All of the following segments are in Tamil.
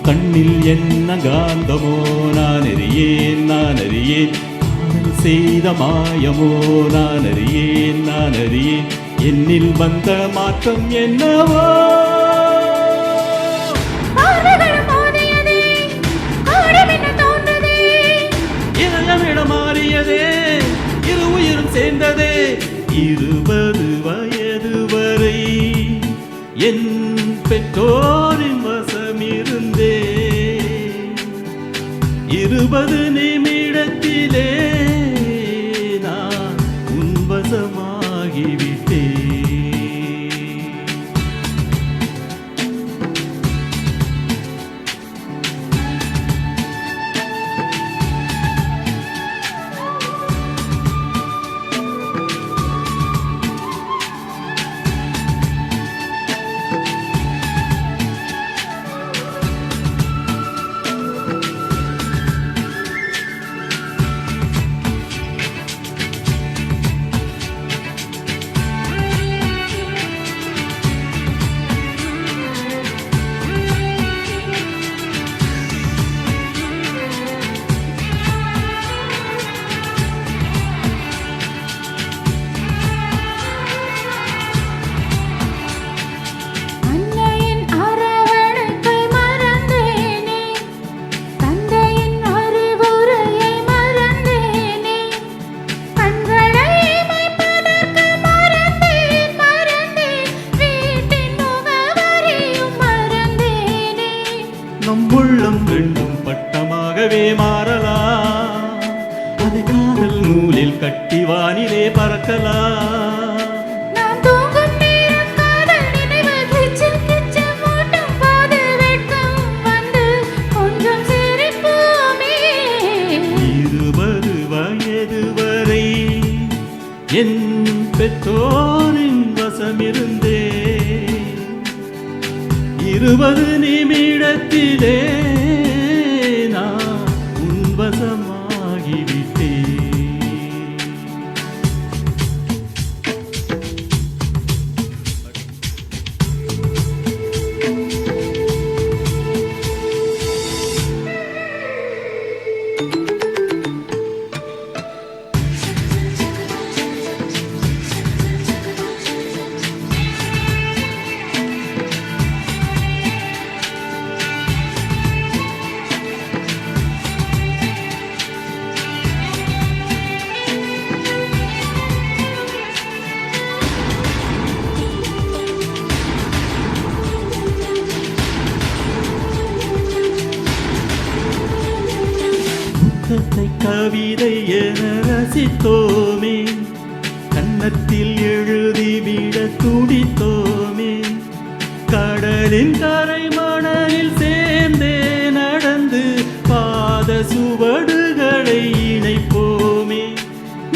கண்ணில் என்ன காந்தமோ நான் அறியேன் காதல் செய்த மாயமோ நான் அறியேன் என்னில் வந்த மாற்றம் என்னவோ மாறியதே இரு உயிரும் சேர்ந்ததே 20 வயது வரை என் பெற்றோரின் வசமிருந்தே 20 நிமிடத்திலே நான் உன் வசமாகிவிட்டேன். உள்ளம் ரெண்டும் பட்டமாகவே மாறலாம், அது காதல் நூலில் கட்டி வானிலே பறக்கலாம். என் பெற்றோரின் வசமிருந்தே 20 நிமிடத்திலே நான் உன் வசமாகிவிட்டேன். கவிதை என ரசித்தோமே, கன்னத்தில் எழுதிவிட துடித்தோமே, கடலின் கரை மணலில் சேர்ந்தே நடந்து பாத சுவடுகளை இணைப்போமே.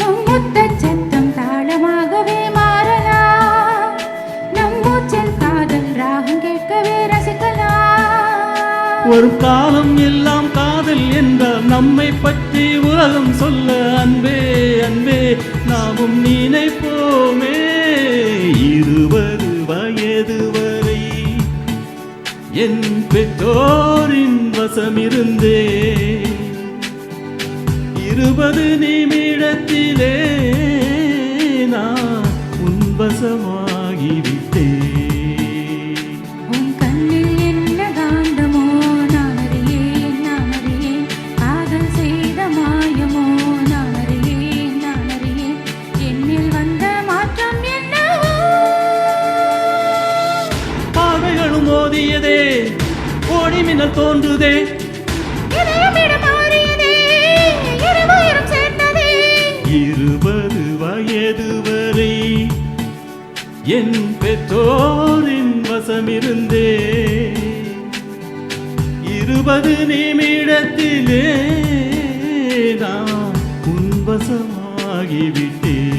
நம் முத்த சத்தம் தாளமாகவே மாறலாம், நம் மூச்சல் காதல் ராகம் கேட்கவே ரசிக்கலாம். ஒரு காலம் எல்லாம் காதல் என்றால் நம்மை பற்றி உலகம் சொல்ல அன்பே அன்பே நாமும் நினைப்போமே. 20 வயது வரை என் பெற்றோரின் வசமிருந்தே 20 நிமிடத்திலே நான் உன் வசமாகிவிட்டேன். மோதியதே ஓடி மின்னல் தோன்றுதே, மாறியதே 20 வயது வரை என் பெற்றோரின் வசமிருந்தே 20 நிமிடத்திலே நான் உன் வசமாகிவிட்டேன்.